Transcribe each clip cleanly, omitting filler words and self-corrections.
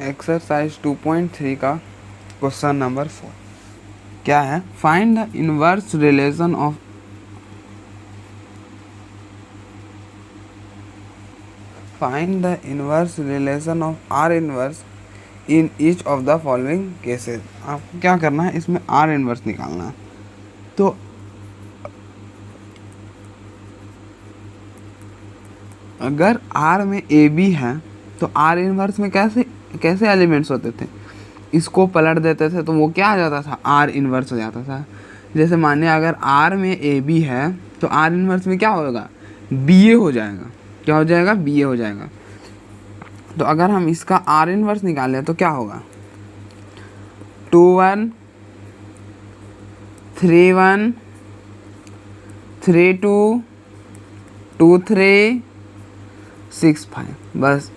Exercise 2.3 का question number 4 क्या है? Find the inverse relation of are inverse in each of the following cases. आपको क्या करना है, इसमें आर इनवर्स निकालना है। तो अगर आर में ए बी है तो आर इनवर्स में कैसे कैसे एलिमेंट्स होते थे, इसको पलट देते थे तो वो क्या आ जाता था, आर इनवर्स हो जाता था। जैसे मानिए अगर आर में ए बी है तो आर इनवर्स में क्या होगा, बी ए हो जाएगा। क्या हो जाएगा? बी ए हो जाएगा। तो अगर हम इसका आर इनवर्स निकालें तो क्या होगा, 2 1 3 1 3 2 2 3 6 5, बस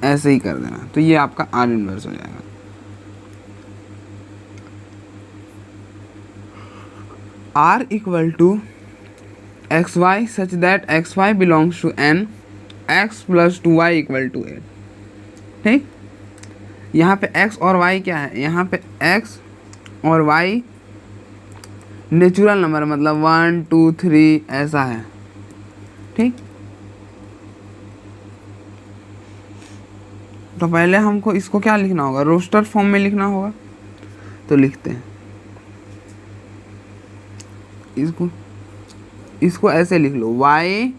ऐसे ही कर देना। तो ये आपका आर इनवर्स हो जाएगा। R equal to x y such that x y belongs to N, x plus 2y equal to 8। ठीक, यहाँ पे x और y क्या है, यहाँ पे x और y नेचुरल नंबर मतलब 1 2 3 ऐसा है। ठीक, तो पहले हमको इसको क्या लिखना होगा, रोस्टर फॉर्म में लिखना होगा। तो लिखते हैं इसको ऐसे लिख लो, y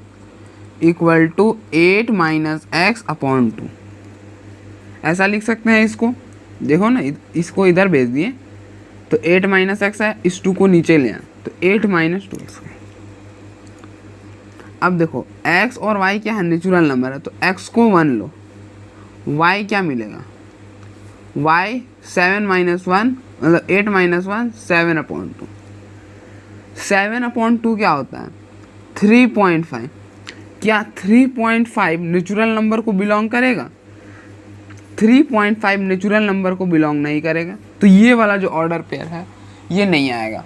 equal to 8 minus x upon 2, ऐसा लिख सकते हैं इसको। देखो ना, इसको इधर भेज दिए तो 8 माइनस एक्स है, इस 2 को नीचे ले आए तो 8 माइनस 2x। अब देखो x और y क्या है, नेचुरल नंबर है, तो x को 1 लो, y क्या मिलेगा, y 7 माइनस 1 मतलब 8 माइनस 1 7 अपॉन 2। 7 अपॉन 2 क्या होता है, 3.5। क्या 3.5 नेचुरल नंबर को बिलोंग करेगा? 3.5 नेचुरल नंबर को बिलोंग नहीं करेगा। तो ये वाला जो ऑर्डर पेयर है ये नहीं आएगा,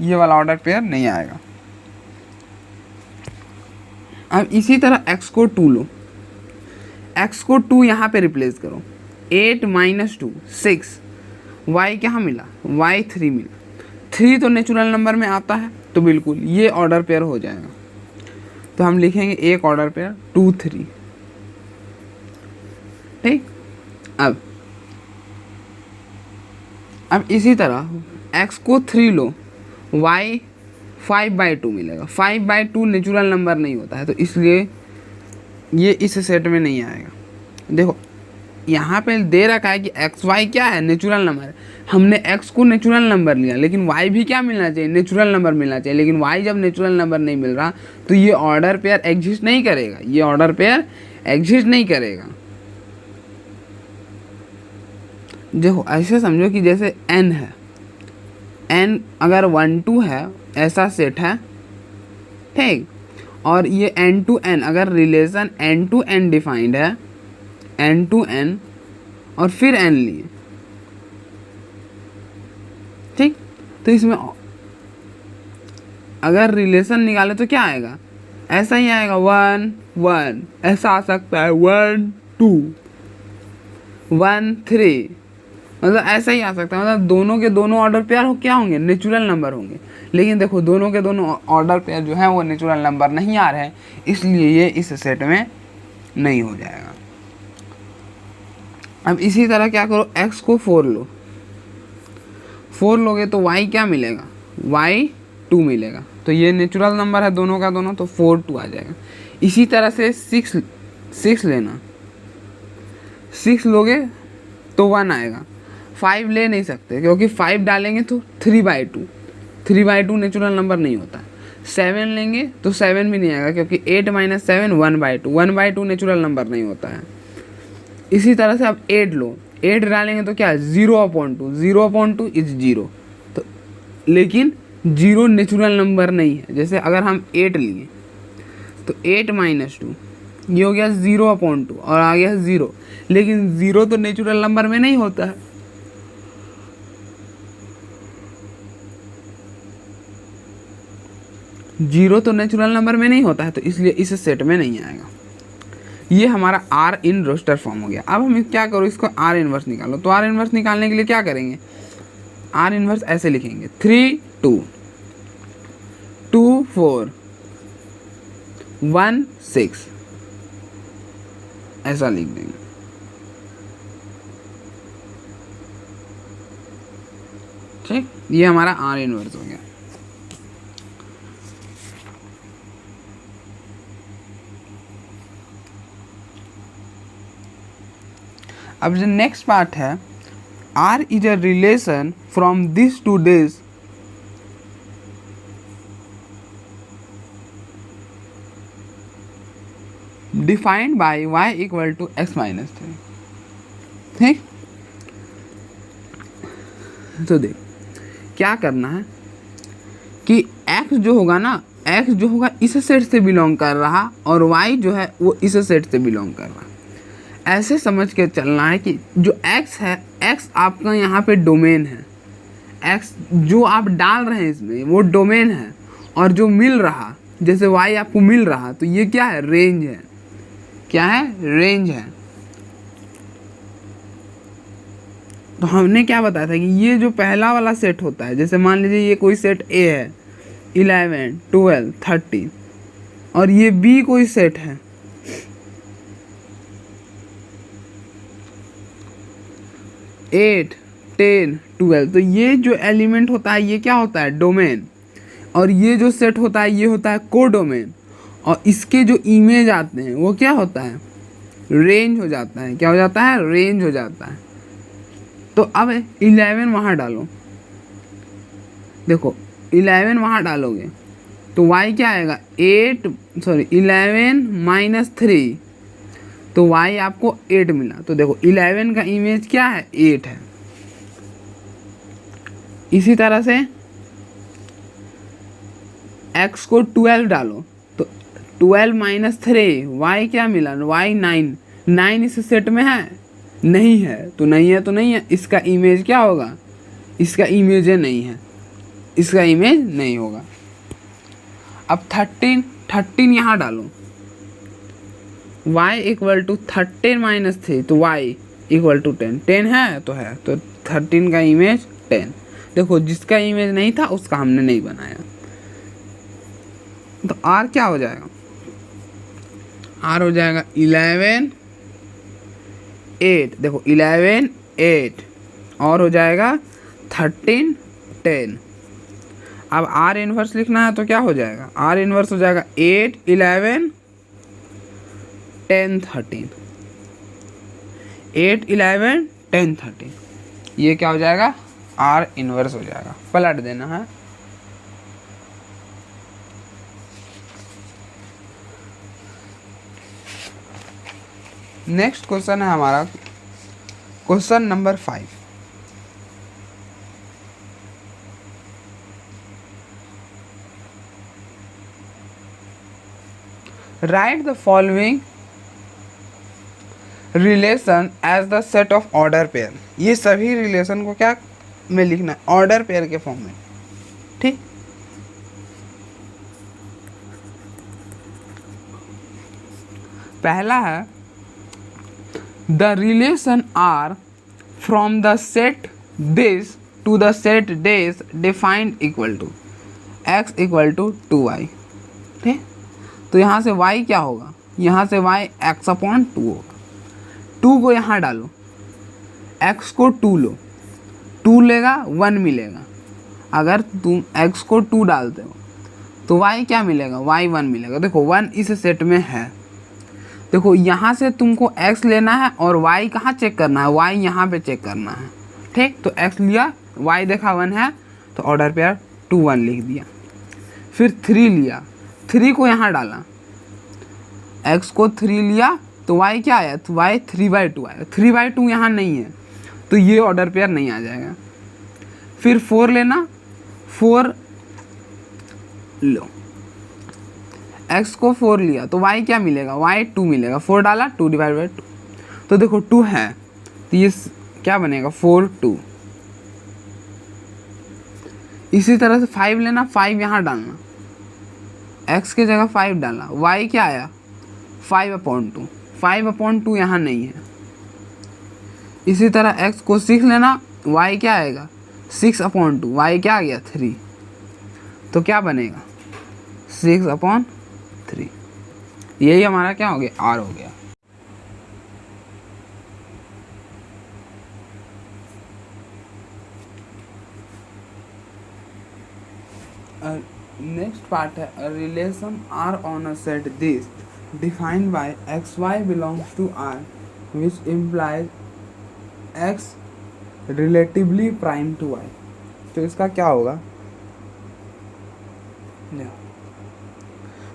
ये वाला ऑर्डर पेयर नहीं आएगा। अब इसी तरह x को 2 लो, x को 2 यहाँ पे रिप्लेस करो, 8 माइनस 2 6, y क्या मिला, y 3 मिला। 3 तो नेचुरल नंबर में आता है तो बिल्कुल ये ऑर्डर पेयर हो जाएगा। तो हम लिखेंगे एक ऑर्डर पेयर 2 3। ठीक, अब इसी तरह x को 3 लो, y 5/2 मिलेगा। 5/2 नेचुरल नंबर नहीं होता है तो इसलिए ये इस सेट में नहीं आएगा। देखो यहाँ पे दे रखा है कि एक्स वाई क्या है, नेचुरल नंबर है। हमने एक्स को नेचुरल नंबर लिया, लेकिन वाई भी क्या मिलना चाहिए, नेचुरल नंबर मिलना चाहिए। लेकिन वाई जब नेचुरल नंबर नहीं मिल रहा तो ये ऑर्डर पेयर एग्जिस्ट नहीं करेगा, ये ऑर्डर पेयर एग्जिस्ट नहीं करेगा। देखो ऐसे समझो कि जैसे n है, n अगर 1 2 है ऐसा सेट है, ठीक, और ये n to n अगर relation n to n defined है, n to n और फिर n लिए, ठीक, तो इसमें अगर रिलेशन निकाले तो क्या आएगा, ऐसा ही आएगा 1 1, ऐसा आ सकता है 1 2 1 3, मतलब ऐसा ही आ सकता है। मतलब दोनों के दोनों ऑर्डर पेयर हो क्या होंगे, नेचुरल नंबर होंगे। लेकिन देखो दोनों के दोनों ऑर्डर पेयर जो है वो नेचुरल नंबर नहीं आ रहे हैं, इसलिए ये इस सेट में नहीं हो जाएगा। अब इसी तरह क्या करो, x को 4 लो, 4 लोगे तो y क्या मिलेगा, y 2 मिलेगा। तो ये नेचुरल नंबर है दोनों का दोनों, तो 4 2 आ जाएगा। इसी तरह से 6 लेना, 6 लोगे तो 1 आएगा। 5 ले नहीं सकते क्योंकि 5 डालेंगे तो 3/2, 3/2 नेचुरल नंबर नहीं होता। 7 लेंगे तो 7 भी नहीं आएगा क्योंकि 8 माइनस 7 1/2, 1/2 नेचुरल नंबर नहीं होता है। इसी तरह से अब 8 लो, 8 डालेंगे तो क्या, 0/2, 0/2 इज 0। तो लेकिन 0 नेचुरल नंबर नहीं है। जैसे अगर हम 8 लिए तो 8 माइनस 2 ये हो गया 0/2 और आ गया 0, लेकिन 0 तो नेचुरल नंबर में नहीं होता है। जीरो तो नेचुरल नंबर में नहीं होता है तो इसलिए इस सेट में नहीं आएगा। ये हमारा आर इन रोस्टर फॉर्म हो गया। अब हम क्या करो, इसको आर इनवर्स निकालो। तो आर इनवर्स निकालने के लिए क्या करेंगे, आर इनवर्स ऐसे लिखेंगे 3 2 2 4 1 6, ऐसा लिख देंगे। ठीक, ये हमारा आर इनवर्स हो गया। अब जो नेक्स्ट पार्ट है, R is a relation from this to this defined by y equal to x minus 3। ठीक, तो देख क्या करना है कि x जो होगा ना, x जो होगा इस सेट से बिलोंग कर रहा और y जो है वो इस सेट से बिलोंग कर रहा। ऐसे समझ के चलना है कि जो x है, x आपका यहाँ पे डोमेन है, x जो आप डाल रहे हैं इसमें वो डोमेन है, और जो मिल रहा जैसे y आपको मिल रहा तो ये क्या है, रेंज है। क्या है, रेंज है। तो हमने क्या बताया था कि ये जो पहला वाला सेट होता है, जैसे मान लीजिए ये कोई सेट A है 11 12 13, और ये B कोई सेट है 8 10 12, तो ये जो एलिमेंट होता है ये क्या होता है, डोमेन, और ये जो सेट होता है ये होता है कोडोमेन, और इसके जो इमेज आते हैं वो क्या होता है, रेंज हो जाता है। क्या हो जाता है, रेंज हो जाता है। तो अब 11 वहाँ डालो, देखो 11 वहाँ डालोगे तो y क्या आएगा, 11 माइनस 3, तो y आपको 8 मिला। तो देखो 11 का इमेज क्या है, 8 है। इसी तरह से x को 12 डालो तो 12 माइनस 3, y क्या मिला, y 9, 9 इस सेट में है, नहीं है तो नहीं है, तो नहीं है, इसका इमेज क्या होगा, इसका इमेज नहीं है, इसका इमेज नहीं होगा। अब 13 यहाँ डालो, y इक्वल टू 13 माइनस 3, तो y इक्वल टू 10, 10 है तो है, तो 13 का इमेज 10। देखो जिसका इमेज नहीं था उसका हमने नहीं बनाया। तो r क्या हो जाएगा, r हो जाएगा 11 8, देखो 11 8, और हो जाएगा 13 10। अब r इनवर्स लिखना है तो क्या हो जाएगा, r इनवर्स हो जाएगा 8 11 10 13, 8 11 10 13, ये क्या हो जाएगा, r इनवर्स हो जाएगा। पलट देना है। नेक्स्ट क्वेश्चन है हमारा question number 5। Write the following relation as the set of order pair. ये सभी रिलेशन को क्या में लिखना है, ऑर्डर पेयर के फॉर्म में। ठीक, पहला है the relation R from the set this to the set days defined equal to x equal to 2y। ठीक, तो यहाँ से y क्या होगा, यहाँ से y x अपॉन 2 होगा। 2 को यहाँ डालो, x को 2 लो, 2 लेगा 1 मिलेगा। अगर तुम x को 2 डालते हो तो y क्या मिलेगा, y 1 मिलेगा। देखो 1 इस सेट में है। देखो यहाँ से तुमको x लेना है और y कहाँ चेक करना है, y यहाँ पे चेक करना है। ठीक, तो x लिया, y देखा 1 है तो ऑर्डर पेयर 2 1 लिख दिया। फिर 3 लिया, 3 को यहाँ डाला, x को 3 लिया तो y क्या आया, तो y 3/2 आया। 3/2 यहाँ नहीं है तो ये ऑर्डर पेयर नहीं आ जाएगा। फिर 4 लेना, 4 लो, x को 4 लिया तो y क्या मिलेगा, y 2 मिलेगा। 4 डाला, 2/2, तो देखो 2 है तो ये क्या बनेगा, 4 2। इसी तरह से 5 लेना, 5 यहाँ डालना, x की जगह 5 डालना, y क्या आया 5/2, 5/2 यहाँ नहीं है। इसी तरह x को 6 लेना, y क्या आएगा 6/2, y क्या आ गया 3, तो क्या बनेगा 6/3। यही हमारा क्या हो गया r हो गया। नेक्स्ट पार्ट है a relation r on a set this defined by xy belongs to r which implies x relatively prime to y। तो इसका क्या होगा,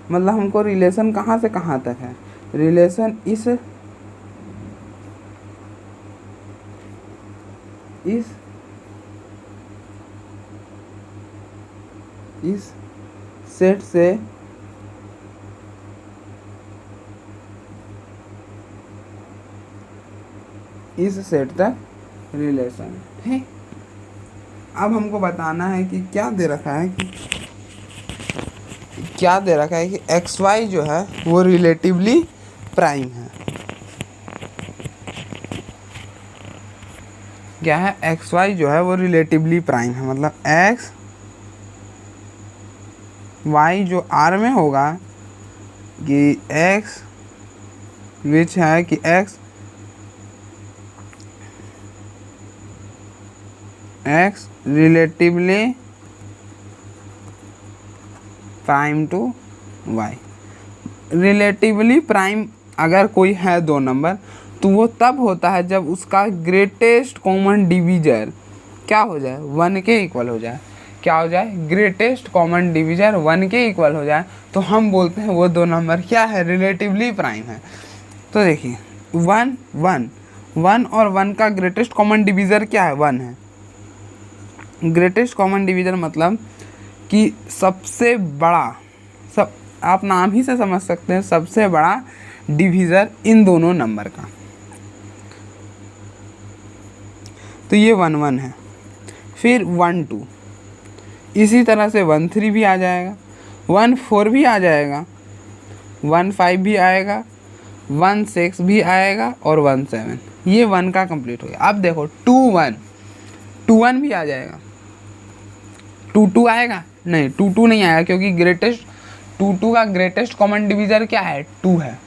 मतलब हमको रिलेशन कहाँ से कहाँ तक है, रिलेशन इस सेट से इस सेट तक रिलेशन है। अब हमको बताना है कि क्या दे रखा है कि एक्स वाई जो है वो रिलेटिवली प्राइम है। क्या है, एक्स वाई जो है वो रिलेटिवली प्राइम है, मतलब एक्स वाई जो आर में होगा कि एक्स विच है कि x relatively prime to y. Relatively prime अगर कोई है दो नंबर तो वो तब होता है जब उसका ग्रेटेस्ट कॉमन डिवीजर क्या हो जाए 1 के इक्वल हो जाए। क्या हो जाए, ग्रेटेस्ट कॉमन डिवीजर 1 के इक्वल हो जाए, तो हम बोलते हैं वो दो नंबर क्या है, रिलेटिवली प्राइम है। तो देखिए 1 1 1 और 1 का ग्रेटेस्ट कॉमन डिवीजर क्या है, 1 है। ग्रेटेस्ट कॉमन डिवीजर मतलब कि सबसे बड़ा, सब आप नाम ही से समझ सकते हैं, सबसे बड़ा डिवीज़र इन दोनों नंबर का। तो ये 1 1 है, फिर 1 2, इसी तरह से 1 3 भी आ जाएगा, 1 4 भी आ जाएगा, 1 5 भी आएगा, 1 6 भी आएगा और 1 7। ये 1 का कंप्लीट हो गया। अब देखो 2 1 भी आ जाएगा, 2 2 आएगा नहीं, 2 2 नहीं आएगा क्योंकि 2 2 का ग्रेटेस्ट कॉमन डिवीजर क्या है, 2 है।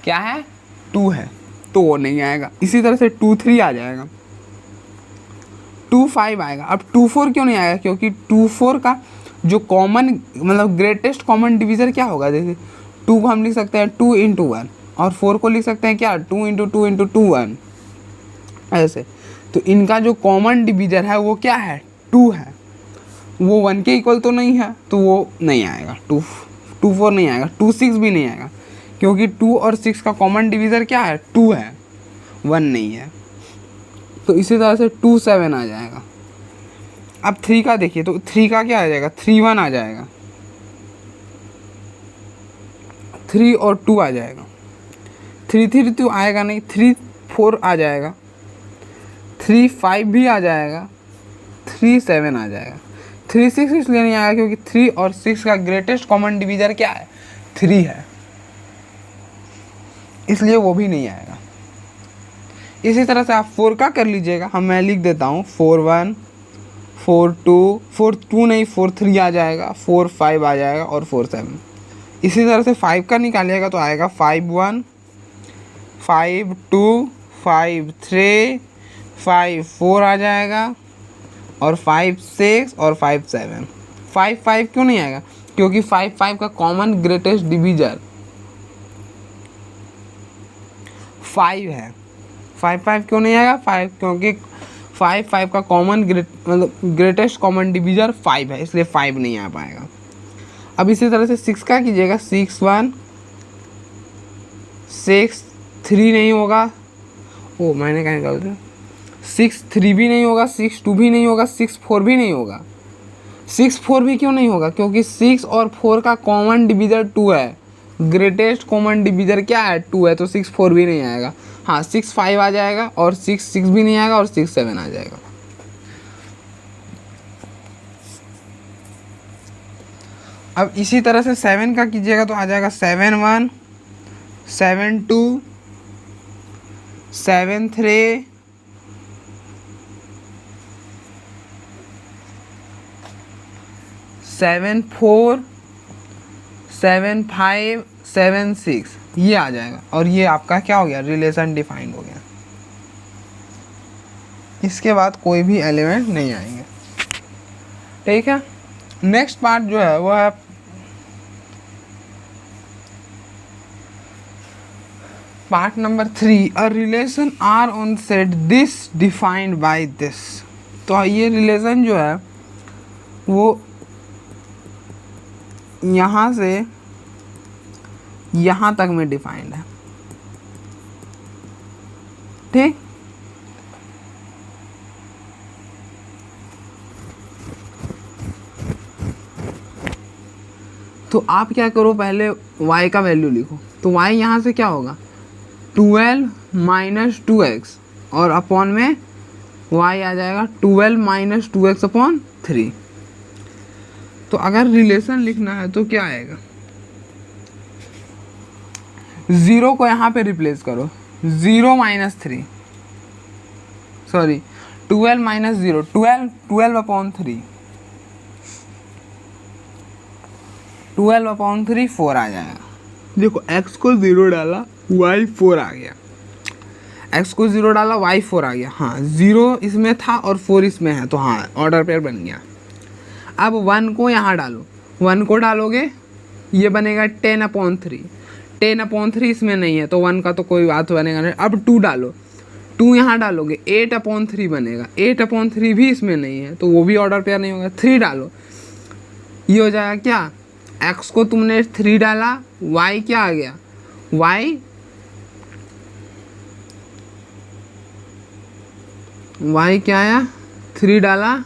क्या है, 2 है, तो वो नहीं आएगा। इसी तरह से 2 3 आ जाएगा, 2 5 आएगा। अब 2 4 क्यों नहीं आएगा, क्योंकि 2 4 का जो कॉमन मतलब ग्रेटेस्ट कॉमन डिवीजर क्या होगा, जैसे 2 को हम लिख सकते हैं 2 × 1 और 4 को लिख सकते हैं क्या 2 × 2 × 2 1 ऐसे। तो इनका जो कॉमन डिवीजर है वो क्या है, 2 है। वो 1 के इक्वल तो नहीं है, तो वो नहीं आएगा, 2 4 नहीं आएगा, 2 6 भी नहीं आएगा क्योंकि 2 और 6 का कॉमन डिवीजर क्या है, 2 है, 1 नहीं है। तो इसी तरह से 2 7 आ जाएगा। अब 3 का देखिए, तो 3 का क्या आ जाएगा, 3 1 आ जाएगा, 3 और 2 आ जाएगा, 3 3 2 आएगा नहीं, 3 4 आ जाएगा, 3 5 भी आ जाएगा, 3 7 आ जाएगा। 3 6 इसलिए नहीं आएगा क्योंकि 3 और 6 का ग्रेटेस्ट कॉमन डिवीजर क्या है, 3 है, इसलिए वो भी नहीं आएगा। इसी तरह से आप 4 का कर लीजिएगा, मैं लिख देता हूँ 4 1 4 2 नहीं 4 3 आ जाएगा, 4 5 आ जाएगा और 4 7। इसी तरह से 5 का निकालिएगा तो आएगा 5 1 5 2 5 3 5 4 आ जाएगा और 5 6 और 5 7। 5 5 क्यों नहीं आएगा, क्योंकि 5 5 का कॉमन ग्रेटेस्ट डिवीजर 5 है। 5 5 क्यों नहीं आएगा, 5 क्योंकि 5 5 का कॉमन मतलब ग्रेटेस्ट कॉमन डिवीजर 5 है, इसलिए 5 नहीं आ पाएगा। अब इसी तरह से 6 का कीजिएगा, 6 1 6 3 नहीं होगा, ओ मैंने क्या निकाल दिया, 6 3 भी नहीं होगा, 6 2 भी नहीं होगा, 6 4 भी नहीं होगा। 6 4 भी क्यों नहीं होगा, क्योंकि 6 और 4 का कॉमन डिवीजर 2 है, ग्रेटेस्ट कॉमन डिवीजर क्या है, 2 है, तो 6 4 भी नहीं आएगा। हाँ 6 5 आ जाएगा और 6 6 भी नहीं आएगा और 6 7 आ जाएगा। अब इसी तरह से 7 का कीजिएगा तो आ जाएगा 7 1 7 2 7 3 7 4 7 5 7 6 ये आ जाएगा, और ये आपका क्या हो गया, रिलेशन डिफाइंड हो गया। इसके बाद कोई भी एलिमेंट नहीं आएंगे, ठीक है। नेक्स्ट पार्ट जो है वो है part number 3, a relation R on set this defined by this. तो ये रिलेशन जो है वो यहाँ से यहाँ तक में डिफाइंड है, ठीक। तो आप क्या करो, पहले y का वैल्यू लिखो। तो y यहाँ से क्या होगा, 12 माइनस 2x, और अपॉन में y आ जाएगा 12 माइनस 2x अपॉन 3। तो अगर रिलेशन लिखना है तो क्या आएगा, 0 को यहाँ पे रिप्लेस करो, 0 minus 3, sorry 12 minus 0, 12 upon 3, 12 upon 3 4 आ जाएगा। देखो x को 0 डाला y 4 आ गया, x को 0 डाला y 4 आ गया। हाँ 0 इसमें था और 4 इसमें है, तो हाँ ऑर्डर पेयर बन गया। अब 1 को यहाँ डालो, 1 को डालोगे ये बनेगा 10 अपॉन 3, 10 अपॉन 3 इसमें नहीं है तो 1 का तो कोई बात बनेगा नहीं। अब 2 डालो, 2 यहाँ डालोगे 8 अपॉन 3 बनेगा, 8 अपॉन 3 भी इसमें नहीं है तो वो भी ऑर्डर पेयर नहीं होगा। 3 डालो, ये हो जाएगा क्या, x को तुमने 3 डाला, y क्या आ गया, y क्या आया, 3 डाला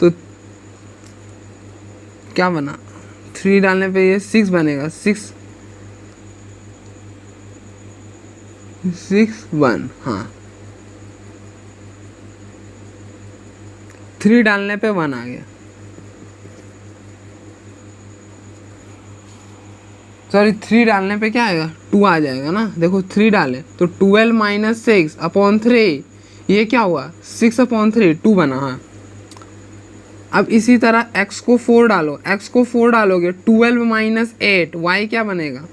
तो क्या बना, 3 डालने पे ये 6 बनेगा, 6 1, हाँ 3 डालने पे 1 आ गया, सॉरी 3 डालने पे क्या आएगा, 2 आ जाएगा ना। देखो 3 डाले तो 12 माइनस 6 अपॉन 3, ये क्या हुआ 6 अपॉन 3, 2 बना। हाँ अब इसी तरह x को 4 डालो, x को 4 डालोगे 12 माइनस 8, y क्या बनेगा,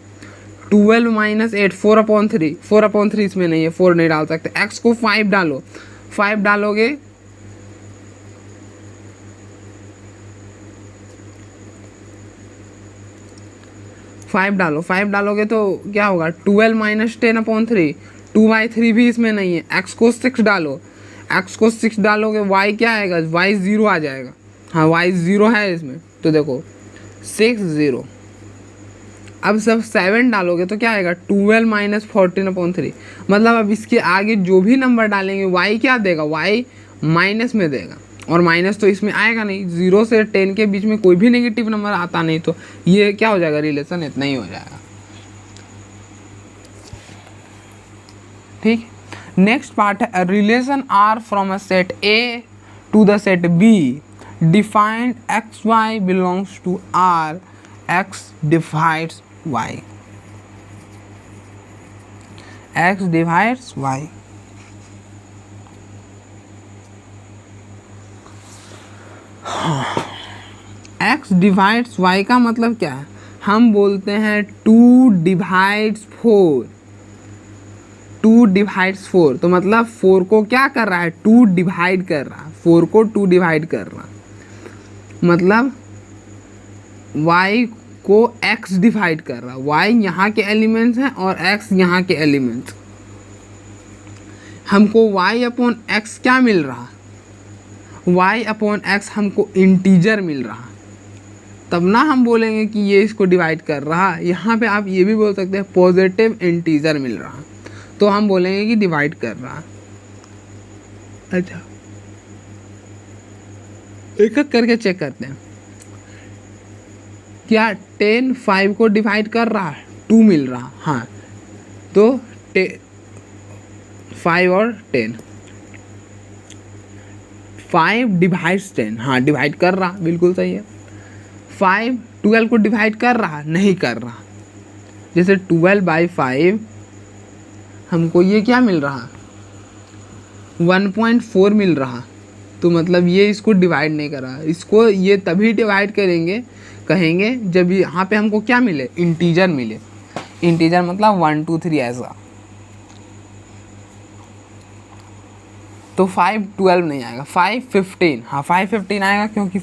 12 माइनस 8, 4 अपॉन 3, 4 अपॉन 3 इसमें नहीं है, 4 नहीं डाल सकते। x को 5 डालो, 5 डालोगे फाइव डालोगे तो क्या होगा, 12 माइनस 10 अपॉन 3, 2/3 भी इसमें नहीं है। x को 6 डालो, x को 6 डालोगे y क्या आएगा, y 0 आ जाएगा। हाँ y 0 है इसमें, तो देखो 6 0। अब सब 7 डालोगे तो क्या आएगा, 12 माइनस 14 अपॉन 3। मतलब अब इसके आगे जो भी नंबर डालेंगे y क्या देगा, y माइनस में देगा, और माइनस तो इसमें आएगा नहीं, 0 से 10 के बीच में कोई भी नेगेटिव नंबर आता नहीं, तो ये क्या हो जाएगा, रिलेशन इतना ही हो जाएगा, ठीक। नेक्स्ट पार्ट है relation R from a set A to the set B defined x y belongs to R, x divides y, x divides y. X divides y का मतलब क्या है, हम बोलते हैं 2 डिवाइड्स 4, 2 डिवाइड्स 4, तो मतलब 4 को क्या कर रहा है, 2 डिवाइड कर रहा है, 4 को 2 डिवाइड कर रहा, मतलब y को x डिवाइड कर रहा, y यहाँ के एलिमेंट्स हैं और x यहाँ के एलिमेंट्स। हमको y अपॉन x क्या मिल रहा, y अपॉन x हमको इंटीजर मिल रहा, तब ना हम बोलेंगे कि ये इसको डिवाइड कर रहा। यहाँ पे आप ये भी बोल सकते हैं पॉजिटिव इंटीजर मिल रहा, तो हम बोलेंगे कि डिवाइड कर रहा। अच्छा एक एक करके चेक करते हैं, क्या 10 5 को डिवाइड कर रहा है, 2 मिल रहा, हाँ तो 5 और 10, 5 डिवाइड्स 10, हाँ डिवाइड कर रहा, बिल्कुल सही है। 5 12 को डिवाइड कर रहा, नहीं कर रहा, जैसे 12/5 हमको ये क्या मिल रहा, 1.4 मिल रहा। तो मतलब ये इसको डिवाइड नहीं कर रहा, इसको ये तभी डिवाइड कहेंगे जब यहाँ पे हमको क्या मिले, इंटीजर मिले। इंटीजर मतलब 1 2 3 ऐसा। तो 5 12 नहीं आएगा, 5 15, हाँ 5 15 आएगा, क्योंकि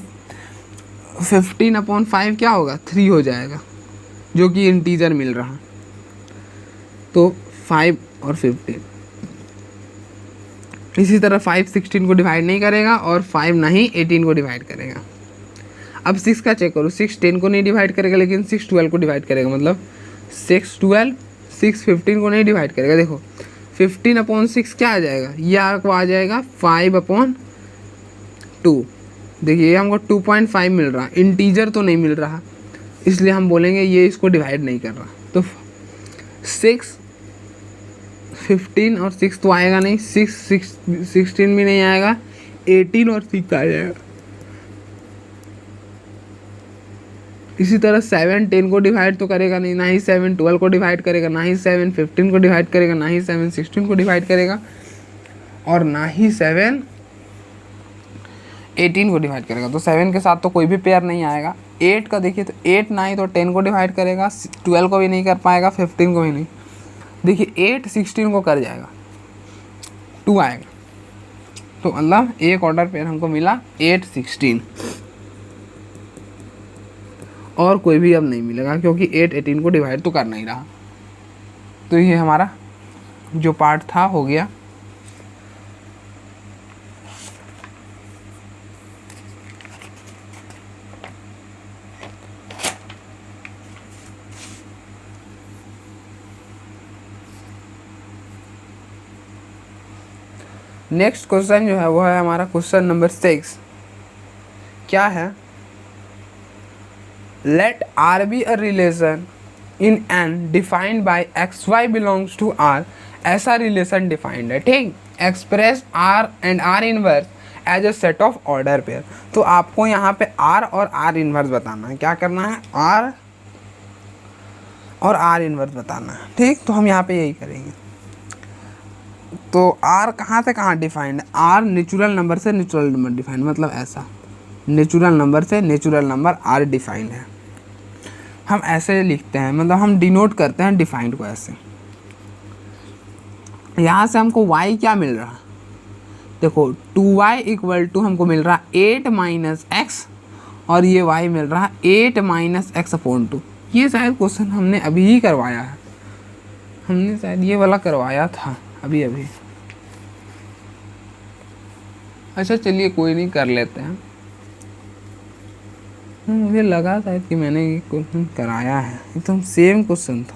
15/5 क्या होगा, 3 हो जाएगा, जो कि इंटीजर मिल रहा। तो 5 और 15। इसी तरह 5 16 को डिवाइड नहीं करेगा और 5 नहीं 18 को डिवाइड करेगा। अब 6 का चेक करो, 6 10 को नहीं डिवाइड करेगा, लेकिन 6 12 को डिवाइड करेगा। मतलब 6 12, 6 15 को नहीं डिवाइड करेगा। देखो 15/6 क्या आ जाएगा, ये आपको आ जाएगा 5/2। देखिए ये हमको 2.5 मिल रहा, इंटीजर तो नहीं मिल रहा, इसलिए हम बोलेंगे ये इसको डिवाइड नहीं कर रहा। तो 6 15 और 6 तो आएगा नहीं, 16 भी नहीं आएगा, 18 और 6 आ जाएगा। इसी तरह 7 10 को डिवाइड तो करेगा नहीं, ना ही 7 12 को डिवाइड करेगा, ना ही 7 15 को डिवाइड करेगा, ना ही 7 16 को डिवाइड करेगा, और ना ही 7 18 को डिवाइड करेगा। तो 7 के साथ तो कोई भी पेयर नहीं आएगा। 8 का देखिए, तो 8 ना ही तो 10 को डिवाइड करेगा, 12 को भी नहीं कर पाएगा, 15 को भी नहीं। देखिए 8 16 को कर जाएगा, 2 आएगा। तो मतलब एक ऑर्डर पेयर हमको मिला 8 16, और कोई भी अब नहीं मिलेगा, क्योंकि 8 18 को डिवाइड तो कर नहीं रहा। तो ये हमारा जो पार्ट था हो गया। नेक्स्ट क्वेश्चन जो है वो है हमारा क्वेश्चन नंबर 6। क्या है, late R be a relation in N defined by XY belongs to R। ऐसा रिलेशन डिफाइंड है, ठीक। Express R and R inverse as a set of order pair. तो आपको यहाँ पे R और R इनवर्स बताना है। क्या करना है, R और R इनवर्स बताना है, ठीक। तो हम यहाँ पे यही करेंगे। तो R कहाँ से कहाँ डिफाइंड है, R नेचुरल नंबर से नेचुरल नंबर डिफाइंड, मतलब ऐसा नेचुरल नंबर से नेचुरल नंबर R डिफाइंड है। हम ऐसे लिखते हैं, मतलब हम डिनोट करते हैं डिफाइंड को ऐसे। यहाँ से हमको y क्या मिल रहा, देखो 2y = हमको मिल रहा 8 - x, और ये y मिल रहा 8 - x/2। ये शायद क्वेश्चन हमने अभी ही करवाया है, हमने शायद ये वाला करवाया था अभी। अच्छा चलिए कोई नहीं, कर लेते हैं। मुझे लगा था कि मैंने ये क्वेश्चन कराया है, एकदम सेम क्वेश्चन था।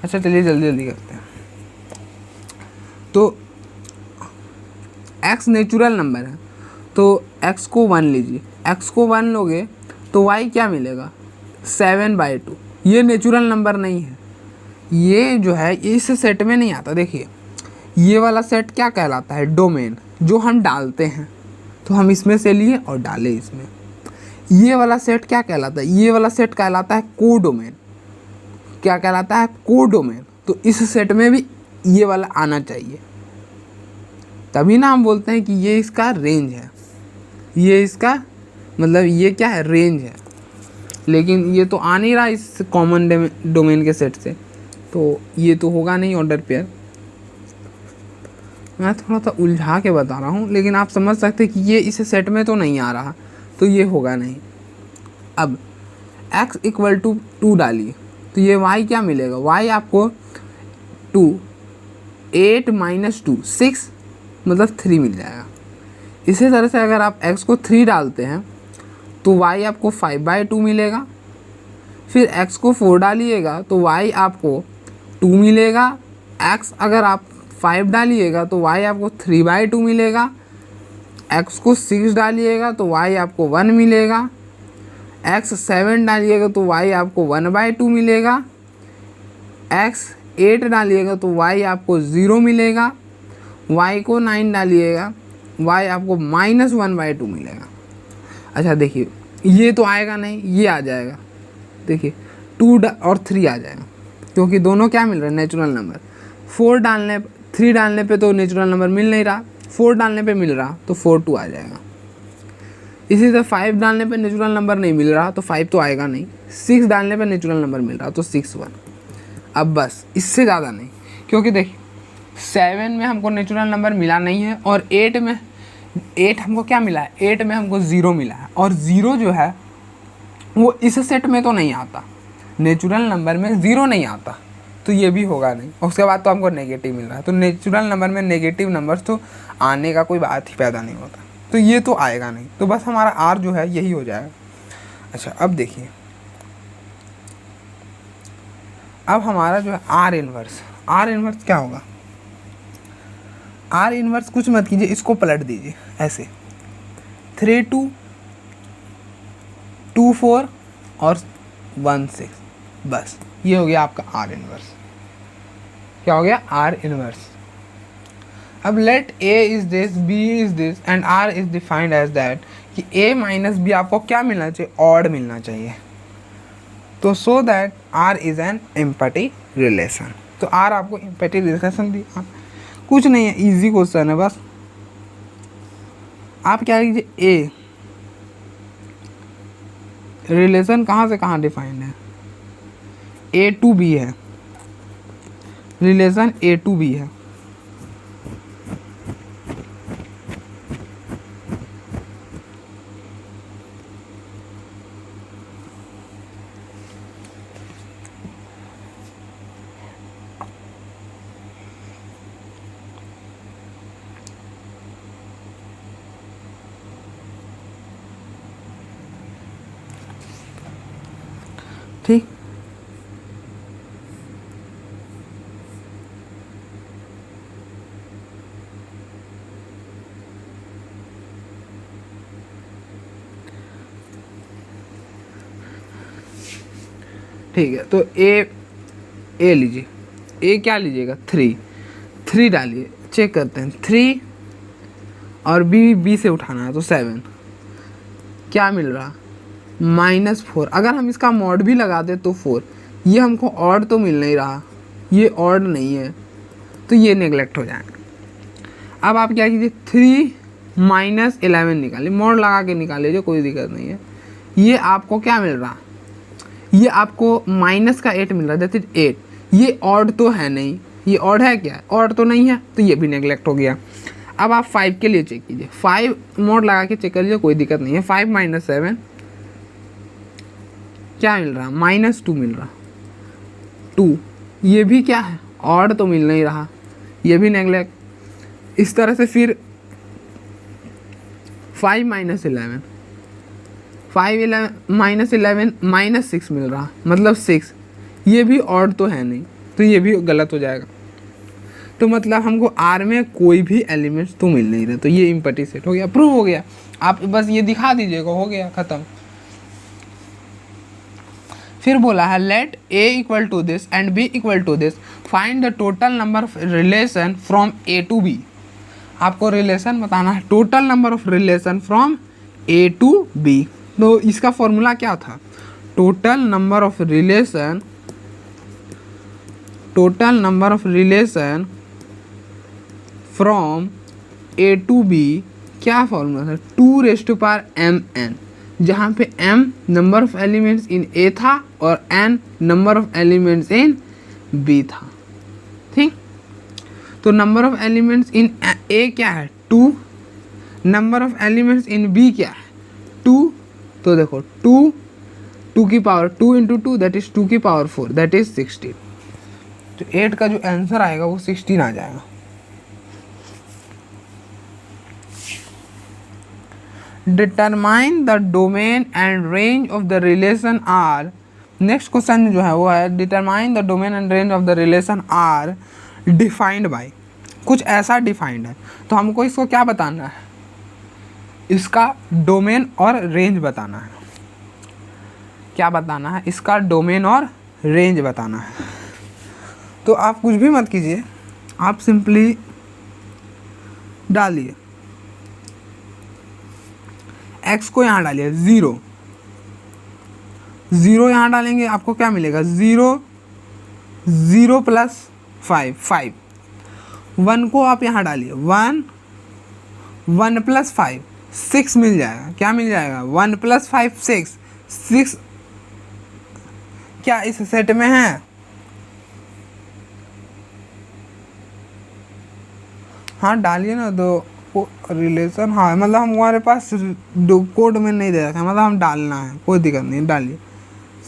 अच्छा चलिए जल्दी जल्दी करते हैं। तो x नेचुरल नंबर है, तो x को 1 लीजिए। x को 1 लोगे तो y क्या मिलेगा, 7/2। ये नेचुरल नंबर नहीं है, ये जो है इस सेट में नहीं आता। देखिए ये वाला सेट क्या कहलाता है, डोमेन, जो हम डालते हैं। तो हम इसमें से लिए और डाले इसमें। ये वाला सेट क्या कहलाता है, ये वाला सेट कहलाता है कोडोमेन। क्या कहलाता है, कोडोमेन। तो इस सेट में भी ये वाला आना चाहिए, तभी ना हम बोलते हैं कि ये इसका रेंज है, ये इसका मतलब ये क्या है, रेंज है। लेकिन ये तो आ नहीं रहा इस कॉमन डोमेन के सेट से, तो ये तो होगा नहीं ऑर्डर पेयर। मैं थोड़ा सा उलझा के बता रहा हूँ, लेकिन आप समझ सकते हैं कि ये इस सेट में तो नहीं आ रहा, तो ये होगा नहीं। अब x = 2 डालिए, तो ये y क्या मिलेगा, y आपको 2 8 - 2 6 मतलब 3 मिल जाएगा। इसी तरह से अगर आप x को 3 डालते हैं तो y आपको 5/2 मिलेगा। फिर x को 4 डालिएगा तो y आपको 2 मिलेगा। x अगर आप 5 डालिएगा तो y आपको 3/2 मिलेगा। x को 6 डालिएगा तो y आपको 1 मिलेगा। x 7 डालिएगा तो y आपको 1/2 मिलेगा। x 8 डालिएगा तो y आपको 0 मिलेगा। y को 9 डालिएगा y आपको -1/2 मिलेगा। अच्छा देखिए ये तो आएगा नहीं, ये आ जाएगा। देखिए 2 और 3 आ जाएगा, क्योंकि दोनों क्या मिल रहा है, नेचुरल नंबर। 3 डालने पे तो नेचुरल नंबर मिल नहीं रहा, 4 डालने पे मिल रहा तो 4 2 आ जाएगा। इसी तरह 5 डालने पे नेचुरल नंबर नहीं मिल रहा तो 5 तो आएगा नहीं, 6 डालने पे नेचुरल नंबर मिल रहा तो 6 1। अब बस इससे ज़्यादा नहीं, क्योंकि देखिए 7 में हमको नेचुरल नंबर मिला नहीं है और 8 हमको क्या मिला है, 8 में हमको 0 मिला है, और 0 जो है वो इस सेट में तो नहीं आता, नेचुरल नंबर में 0 नहीं आता, तो ये भी होगा नहीं। और उसके बाद तो हमको नेगेटिव मिल रहा है, तो नेचुरल नंबर में नेगेटिव नंबर्स तो आने का कोई बात ही पैदा नहीं होता, तो ये तो आएगा नहीं, तो बस हमारा आर जो है यही हो जाएगा। अच्छा अब देखिए, अब हमारा जो है आर इन्वर्स क्या होगा। आर इन्वर्स कुछ मत कीजिए, इसको पलट दीजिए ऐसे 3 2 2 4 और 1 6, बस ये हो गया आपका आर इन्वर्स। क्या हो गया, आर इन्वर्स। अब let A is this, B is this and R is defined as that कि ए माइनस बी आपको क्या मिलना चाहिए, ऑड मिलना चाहिए, तो so that R is an empty relation. तो आर आपको एम्पैथी रिलेशन दिया, कुछ नहीं है, इजी क्वेश्चन है। बस आप क्या लीजिए, ए रिलेशन कहाँ से कहाँ डिफाइंड है, ए टू बी है, रिलेशन ए टू बी है, ठीक। ठीक है, तो ए लीजिए, ए क्या लीजिएगा, 3 डालिए, चेक करते हैं 3 और बी से उठाना है तो 7, क्या मिल रहा, -4। अगर हम इसका मॉड भी लगा दें तो 4, ये हमको ऑड तो मिल नहीं रहा, ये ऑड नहीं है, तो ये नेगलेक्ट हो जाएगा। अब आप क्या कीजिए, 3 - 11 निकालिए, मॉड लगा के निकालिए, जो कोई दिक्कत नहीं है। ये आपको क्या मिल रहा, ये आपको माइनस का 8 मिल रहा है, दैट इज 8। ये ऑड तो है नहीं, ये ऑड है क्या, ऑड तो नहीं है, तो ये भी नेगलेक्ट हो गया। अब आप 5 के लिए चेक कीजिए, 5 मोड लगा के चेक कर लीजिए, कोई दिक्कत नहीं है। 5 - 7 क्या मिल रहा, -2 मिल रहा, 2, ये भी क्या है, ऑड तो मिल नहीं रहा, ये भी नेगलेक्ट। इस तरह से फिर 5 - 11 -6 मिल रहा, मतलब 6, ये भी ऑड तो है नहीं, तो ये भी गलत हो जाएगा। तो मतलब हमको आर में कोई भी एलिमेंट्स तो मिल नहीं रहे, तो ये इम्पैथी सेट हो गया, प्रूव हो गया। आप बस ये दिखा दीजिएगा, हो गया, ख़त्म। फिर बोला है let A equal to this and B equal to this, find the total number of relation from A to B. आपको रिलेशन बताना है, total number of relation from A to B. तो इसका फॉर्मूला क्या था, total number of relation from A to B, क्या formula था, 2⁻m_n, जहाँ पे m number of elements in A था और n number of elements in B था। ठीक, तो number of elements in A क्या है, 2, number of elements in B क्या है, 2, तो देखो 2 की पावर 2 × 2 दैट इज 2 की पावर 4 दैट इज 16। तो 8 का जो आंसर आएगा वो 16 आ जाएगा। Determine the domain and range of the relation R. Next question जो है वो है determine the domain and range of the relation R defined by. कुछ ऐसा डिफाइंड है, तो हमको इसको क्या बताना है, इसका डोमेन और रेंज बताना है। क्या बताना है, इसका डोमेन और रेंज बताना है। तो आप कुछ भी मत कीजिए, आप सिंपली डालिए x को यहाँ डालिए 0 यहाँ डालेंगे, आपको क्या मिलेगा 0 + 5 1 को आप यहाँ डालिए, 1 प्लस 5 6 मिल जाएगा। क्या मिल जाएगा? 1 प्लस 5 6 क्या इस सेट में है? हाँ डालिए ना, तो रिलेशन, हाँ मतलब हमारे पास कोड में नहीं दे रखा है, मतलब हम डालना है, कोई दिक्कत नहीं, डालिए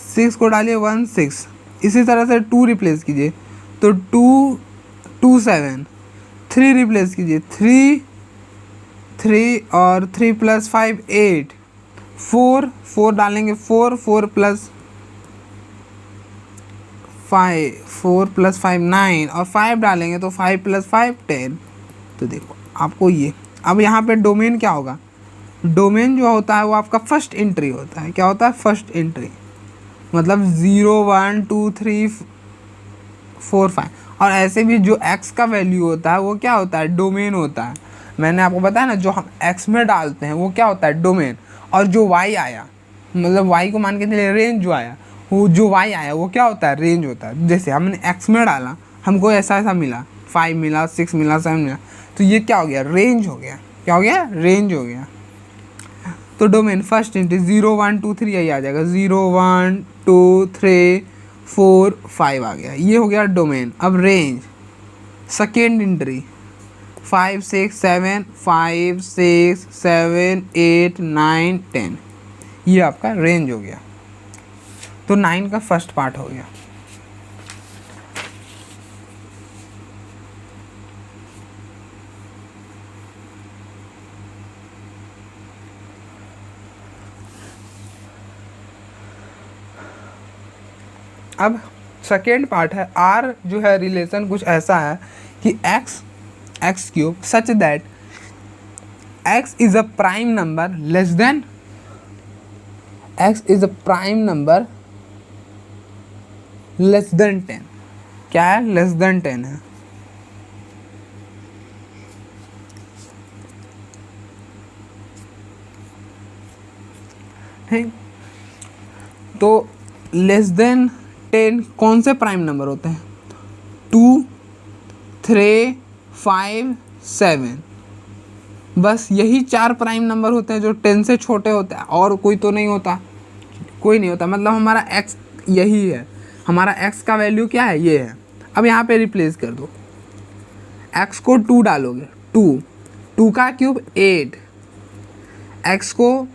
6 को डालिए 1 6। इसी तरह से 2 रिप्लेस कीजिए तो 2 7, 3 रिप्लेस कीजिए 3 और 3 प्लस 5 8, 4 डालेंगे 4 प्लस 5 9 और 5 डालेंगे तो 5 प्लस 5 10। तो देखो आपको ये, अब यहाँ पे डोमेन क्या होगा? डोमेन जो होता है वो आपका फर्स्ट एंट्री होता है। क्या होता है? फर्स्ट एंट्री, मतलब 0 1 2 3 4 5। और ऐसे भी जो x का वैल्यू होता है वो क्या होता है? डोमेन होता है। मैंने आपको बताया ना, जो हम x में डालते हैं वो क्या होता है? डोमेन। और जो y आया, मतलब y को मान के चलिए रेंज जो आया, वो जो y आया वो क्या होता है? रेंज होता है। जैसे हमने x में डाला, हमको ऐसा मिला, 5 मिला, 6 मिला, 7 मिला, तो ये क्या हो गया? रेंज हो गया। क्या हो गया? रेंज हो गया। तो डोमेन फर्स्ट एंट्री 0 1 2 3 यही आ जाएगा, 0 1 2 3 4 5 आ गया, ये हो गया डोमेन। अब रेंज सेकेंड एंट्री 5 6 7 5 6 7 8 9 10, ये आपका रेंज हो गया। तो 9 का फर्स्ट पार्ट हो गया। अब सेकेंड पार्ट है, आर जो है रिलेशन कुछ ऐसा है कि x cube such that x is a prime number less than, x is a prime number less than 10। क्या है? लेस देन 10 है। ठीक, तो लेस देन 10 कौन से प्राइम नंबर होते हैं? 2 3 5 7, बस यही 4 प्राइम नंबर होते हैं जो 10 से छोटे होते हैं, और कोई तो नहीं होता, कोई नहीं होता। मतलब हमारा x यही है, हमारा x का वैल्यू क्या है? ये है। अब यहाँ पे रिप्लेस कर दो, x को 2 डालोगे, 2 का क्यूब 8, x को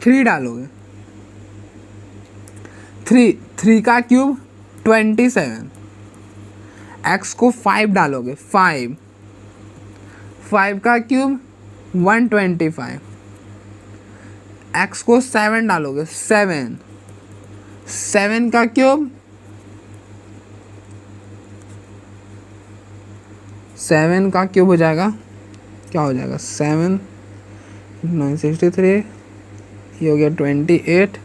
3 डालोगे, 3 का क्यूब 27, x को 5 डालोगे, 5 का क्यूब 125, x को 7 डालोगे, 7 का क्यूब 7 का क्यूब हो जाएगा, क्या हो जाएगा? 7 963, ये हो गया 28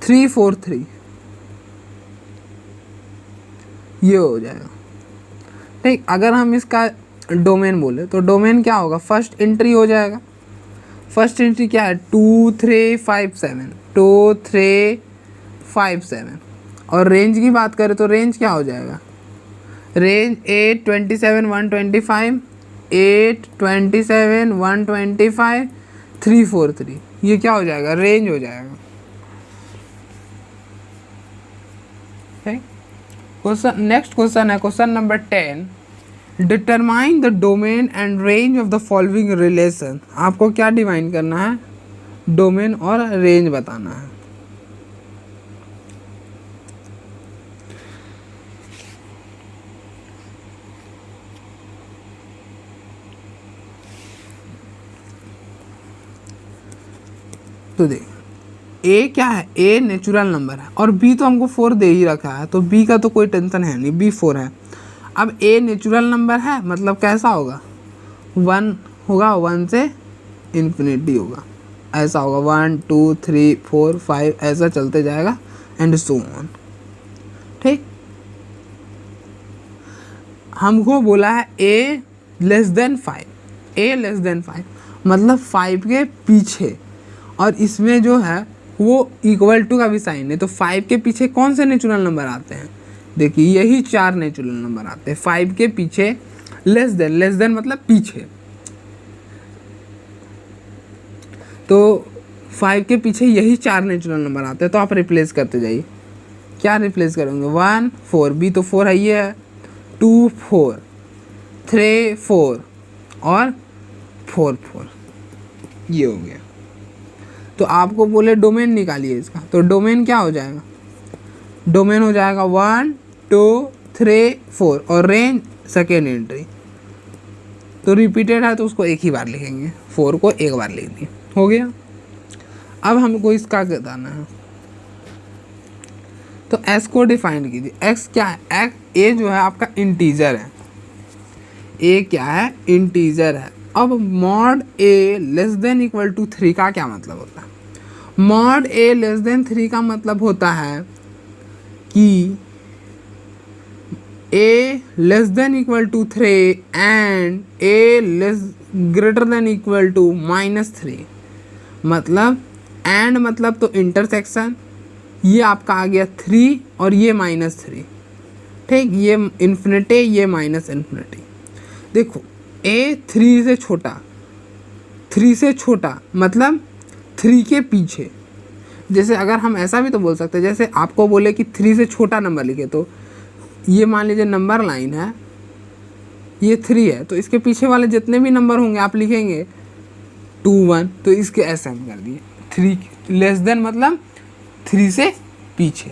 343, ये हो जाएगा। ठीक, अगर हम इसका डोमेन बोले तो डोमेन क्या होगा? फर्स्ट एंट्री हो जाएगा। फर्स्ट एंट्री क्या है? 2 3 5 7, 2 3 5 7। और रेंज की बात करें तो रेंज क्या हो जाएगा? रेंज 8 27 125, 8 27 125 343, ये क्या हो जाएगा? रेंज हो जाएगा। क्वेश्चन, नेक्स्ट क्वेश्चन है question number 10, determine the domain and range of the following relation. आपको क्या डिवाइन करना है? डोमेन और रेंज बताना है। तो देख, ए क्या है? ए नेचुरल नंबर है, और बी तो हमको 4 दे ही रखा है, तो बी का तो कोई टेंशन है नहीं, बी 4 है। अब ए नेचुरल नंबर है, मतलब कैसा होगा? 1 होगा, 1 से इन्फिनिटी होगा, ऐसा होगा 1 2 3 4 5 ऐसा चलते जाएगा एंड सो ऑन। ठीक, हमको बोला है ए लेस देन 5, ए लेस देन 5 मतलब 5 के पीछे, और इसमें जो है वो इक्वल टू का भी साइन है। तो 5 के पीछे कौन से नेचुरल नंबर आते हैं? देखिए यही 4 नेचुरल नंबर आते हैं 5 के पीछे। लेस देन मतलब पीछे। तो 5 के पीछे यही 4 नेचुरल नंबर आते हैं। तो आप रिप्लेस करते जाइए। क्या रिप्लेस करेंगे? 1 4, बी तो 4 है, ये है, 2 4, 3 4 और 4 4, ये हो गया। तो आपको बोले डोमेन निकालिए इसका, तो डोमेन क्या हो जाएगा? डोमेन हो जाएगा 1 2 3 4 और रेंज सेकेंड एंट्री। तो रिपीटेड है तो उसको एक ही बार लिखेंगे, 4 को एक बार लिख दिए, हो गया। अब हमको इसका बताना है, तो s को डिफाइन कीजिए। x क्या है? a जो है आपका इंटीजर है। a क्या है? इंटीजर है। अब mod a less than equal to 3 का क्या मतलब होता है? मॉड a लेस देन 3 का मतलब होता है कि a less than equal to 3 and a less greater than equal to -3। मतलब एंड मतलब तो इंटरसेक्शन, ये आपका आ गया 3 और ये -3, ठीक, ये इन्फिनिटी ये माइनस इन्फिनिटी। देखो a 3 से छोटा, 3 से छोटा मतलब 3 के पीछे। जैसे अगर हम ऐसा भी तो बोल सकते हैं, जैसे आपको बोले कि 3 से छोटा नंबर लिखे, तो ये मान लीजिए नंबर लाइन है, ये 3 है, तो इसके पीछे वाले जितने भी नंबर होंगे आप लिखेंगे 2 1, तो इसके ऐसे हम कर दिए। 3 लेस देन मतलब 3 से पीछे।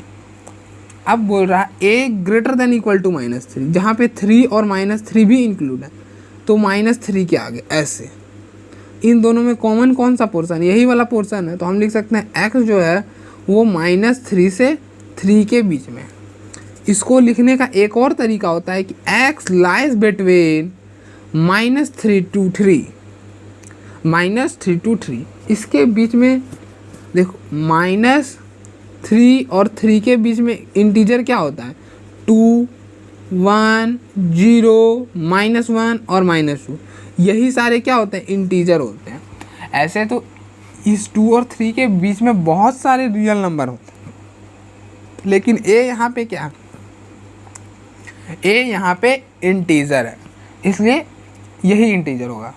अब बोल रहा है a greater than equal to -3, जहाँ पे 3 और -3 भी इंक्लूड है, तो -3 के आगे ऐसे। इन दोनों में कॉमन कौन सा पोर्शन? यही वाला पोर्शन है। तो हम लिख सकते हैं x जो है वो -3 से 3 के बीच में। इसको लिखने का एक और तरीका होता है कि x lies between -3 to 3, -3 to 3, इसके बीच में देखो -3 और 3 के बीच में इंटीजर क्या होता है? 2 1 0 -1 और -2, यही सारे क्या होते हैं? इंटीजर होते हैं। ऐसे तो इस 2 और 3 के बीच में बहुत सारे रियल नंबर होते हैं, लेकिन a यहाँ पे क्या? a यहाँ पे इंटीजर है, इसलिए यही इंटीजर होगा।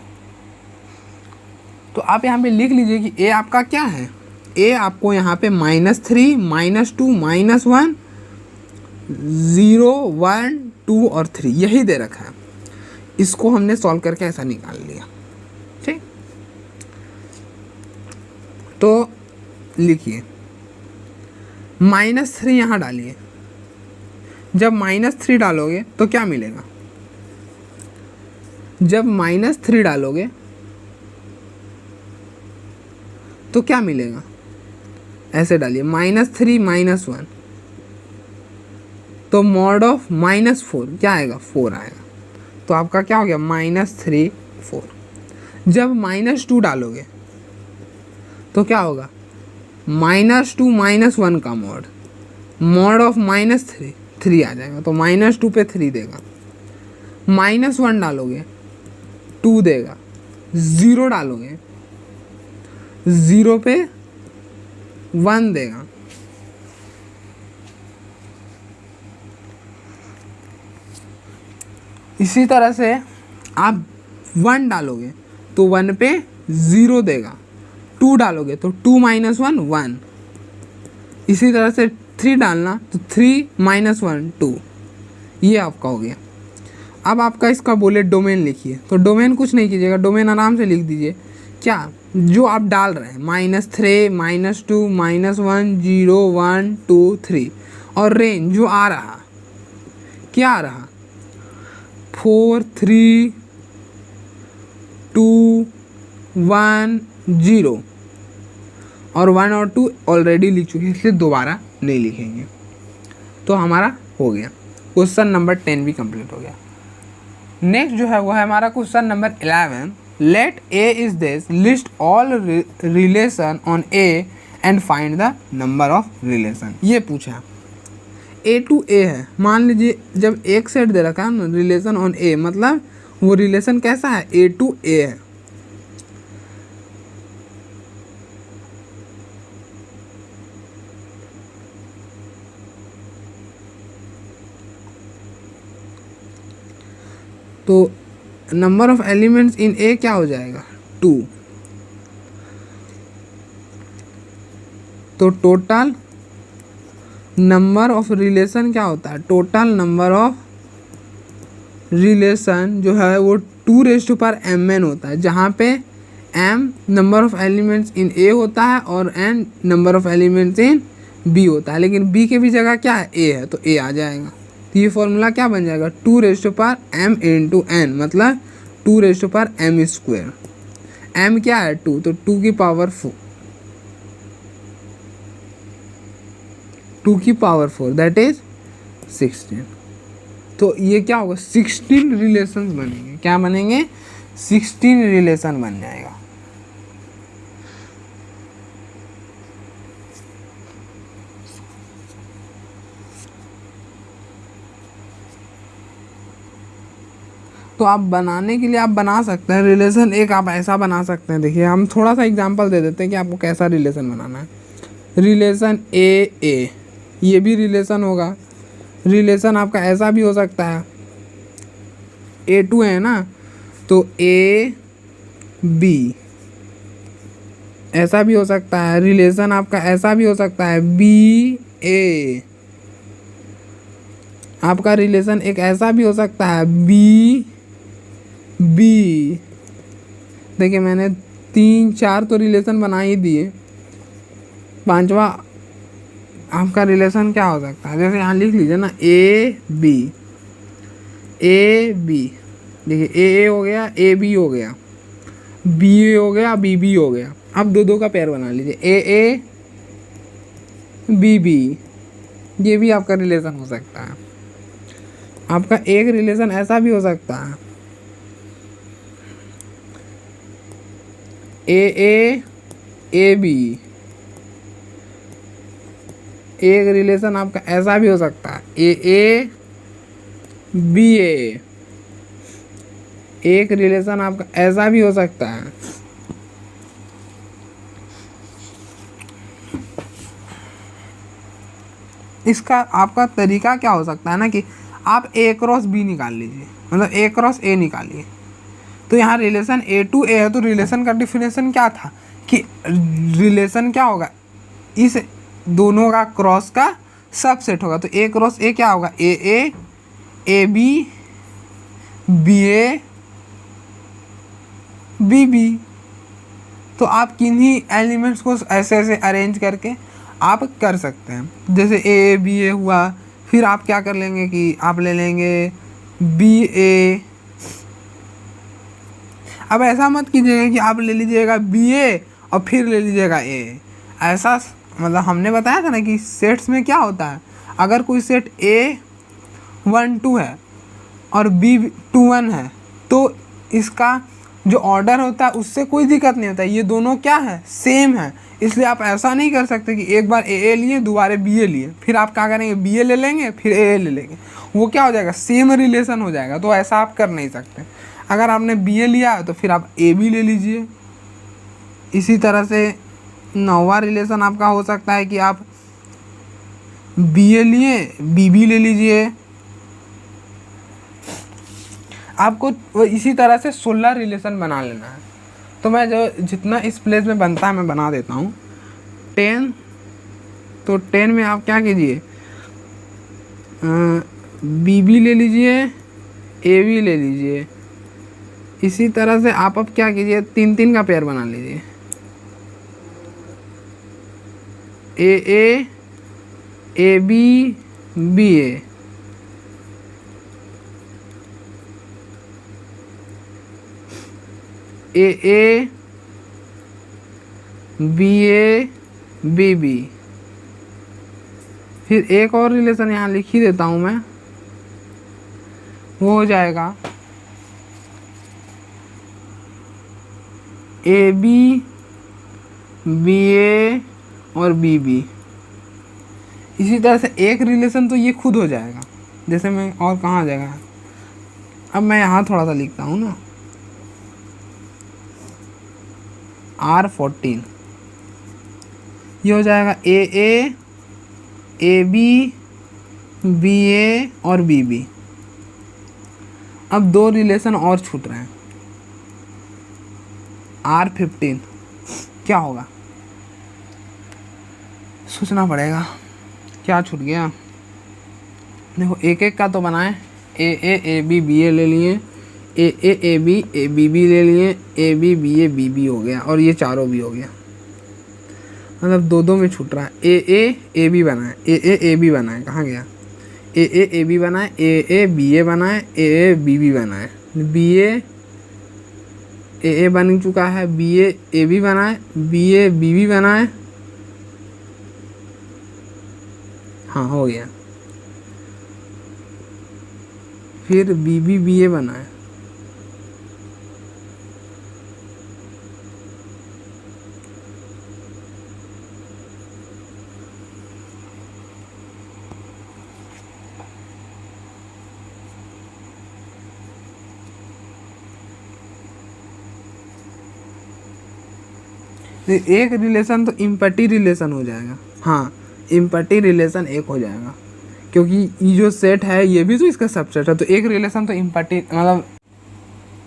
तो आप यहाँ पे लिख लीजिए कि a आपका क्या है? a आपको यहाँ पे -3 -2 -1 0 1 2 और 3 यही दे रखा है। इसको हमने सॉल्व करके ऐसा निकाल लिया, ठीक। तो लिखिए -3 यहाँ डालिए। जब -3 डालोगे तो क्या मिलेगा? जब -3 डालोगे तो क्या मिलेगा? ऐसे डालिए -3 -1, तो मॉड ऑफ -4 क्या आएगा? 4 आएगा। तो आपका क्या हो गया? -3 4। जब -2 डालोगे तो क्या होगा? -2 -1 का मॉड, मॉड ऑफ -3 3 आ जाएगा, तो -2 पे 3 देगा। -1 डालोगे 2 देगा, 0 डालोगे 0 पे 1 देगा। इसी तरह से आप 1 डालोगे तो 1 पे 0 देगा, 2 डालोगे तो 2 -1 1। इसी तरह से 3 डालना तो 3 -1 2, ये आपका हो गया। अब आपका इसका बोले डोमेन लिखिए, तो डोमेन कुछ नहीं कीजिएगा, डोमेन आराम से लिख दीजिए। क्या जो आप डाल रहे हैं? -3 -2 -1 0 1 2 3, और रेंज जो आ रहा क्या आ रहा? 4 3 2 1 0, और 1 और 2 ऑलरेडी लिख चुके हैं, इसलिए दोबारा नहीं लिखेंगे। तो हमारा हो गया, क्वेश्चन नंबर 10 भी कंप्लीट हो गया। नेक्स्ट जो है वो है हमारा question number 11। Let a is this, list all relation on a and find the number of relation. ये पूछा a टू a है। मान लीजिए जब एक सेट दे रखा है ना रिलेशन ऑन a, मतलब वो रिलेशन कैसा है? a टू a है। तो number of elements in A क्या हो जाएगा 2। तो टोटल नंबर ऑफ रिलेशन क्या होता है, टोटल नंबर ऑफ रिलेशन जो है वो 2⁻m होता है, जहाँ पे m number of elements in a होता है और n number of elements in b होता है, लेकिन b के भी जगह क्या है a है तो a आ जाएगा। तो ये फॉर्मूला क्या बन जाएगा 2⁻m इंटू n, मतलब 2⁻m²। m क्या है 2, तो 2 की पावर 4 दैट इज 16। तो ये क्या होगा 16 रिलेशंस बनेंगे, क्या बनेंगे 16 रिलेशन बन जाएगा। तो आप बनाने के लिए आप बना सकते हैं रिलेशन एक, आप ऐसा बना सकते हैं। देखिए हम थोड़ा सा एग्जांपल दे देते हैं कि आपको कैसा रिलेशन बनाना है। रिलेशन ए, ये भी रिलेशन होगा। रिलेशन आपका ऐसा भी हो सकता है A2 है ना, तो A B ऐसा भी हो सकता है। रिलेशन आपका ऐसा भी हो सकता है B A। आपका रिलेशन एक ऐसा भी हो सकता है B B। देखिए मैंने 3-4 तो रिलेशन बना ही दिए, पांचवा आपका रिलेशन क्या हो सकता है, जैसे यहाँ लिख लीजिए ना A B। देखिए ए हो गया, ए बी हो गया, बी ए हो गया, बी बी हो गया। अब दो का पेयर बना लीजिए ए बी बी, ये भी आपका रिलेशन हो सकता है। आपका एक रिलेशन ऐसा भी हो सकता है ए बी। एक रिलेशन आपका ऐसा भी हो सकता है ए बी ए। एक रिलेशन आपका ऐसा भी हो सकता है इसका आपका तरीका क्या हो सकता है ना कि आप A क्रॉस B निकाल लीजिए, मतलब A क्रॉस A निकालिए। तो यहाँ रिलेशन A2 A है, तो रिलेशन का डिफिनेशन क्या था कि रिलेशन क्या होगा, इस दोनों का क्रॉस का सबसेट होगा। तो A क्रॉस A क्या होगा A B B A B B। तो आप किन्हीं एलिमेंट्स को ऐसे ऐसे अरेंज करके आप कर सकते हैं। जैसे ए बी ए हुआ, फिर आप क्या कर लेंगे कि आप ले लेंगे बी ए। अब ऐसा मत कीजिएगा कि आप ले लीजिएगा बी ए और फिर ले लीजिएगा ए, ऐसा मतलब हमने बताया था ना कि सेट्स में क्या होता है, अगर कोई सेट A1 2 है और B2 1 है तो इसका जो ऑर्डर होता है उससे कोई दिक्कत नहीं होता है, ये दोनों क्या है सेम है। इसलिए आप ऐसा नहीं कर सकते कि एक बार ए लिए दोबारा बी ए लिए, फिर आप क्या करेंगे बी ए ले लेंगे फिर ए ले लेंगे, वो क्या हो जाएगा सेम रिलेशन हो जाएगा। तो ऐसा आप कर नहीं सकते। अगर आपने बी ए लिया तो फिर आप ए बी ले लीजिए। इसी तरह से 9वां रिलेशन आपका हो सकता है कि आप बी ए लिए बी बी ले लीजिए। आपको इसी तरह से 16 रिलेशन बना लेना है। तो मैं जो जितना इस प्लेस में बनता है मैं बना देता हूँ 10। तो 10 में आप क्या कीजिए बी बी ले लीजिए ए बी ले लीजिए। इसी तरह से आप अब क्या कीजिए 3 का पेयर बना लीजिए A B B A. A B A B B. फिर एक और रिलेशन यहाँ लिख ही देता हूँ मैं, वो हो जाएगा ए बी बी ए और बी बी। इसी तरह से एक रिलेशन तो ये खुद हो जाएगा। जैसे मैं और कहाँ आ जाएगा, अब मैं यहाँ थोड़ा सा लिखता हूँ ना R14, ये हो जाएगा ए बी बी ए और बी बी। अब 2 रिलेशन और छूट रहे हैं। R15 क्या होगा, सोचना पड़ेगा क्या छूट गया। देखो एक एक का तो बनाए, ए बी बी ए ले लिए, ए बी बी ले लिए, ए बी हो गया, और ये चारों भी हो गया। मतलब 2 में छूट रहा है। ए बी बनाए, ए बी बनाए, कहाँ गया, ए बी बनाए, ए बी बनाए, ए बी बनाए, बी ए बन चुका है, बी ए बी बनाए, बी बनाए, हाँ हो गया। फिर बी ए बनाए, एक रिलेशन तो इम्पटी रिलेशन हो जाएगा। हाँ, इम्पटी रिलेशन एक हो जाएगा, क्योंकि ये जो सेट है ये भी तो इसका सबसेट है। तो एक रिलेशन तो इम्पटी, मतलब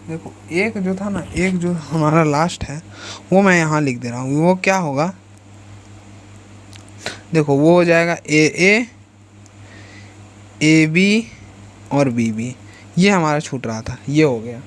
देखो एक जो था ना, एक जो हमारा लास्ट है वो मैं यहाँ लिख दे रहा हूँ। वो क्या होगा, देखो वो हो जाएगा ए बी और बी, ये हमारा छूट रहा था, ये हो गया।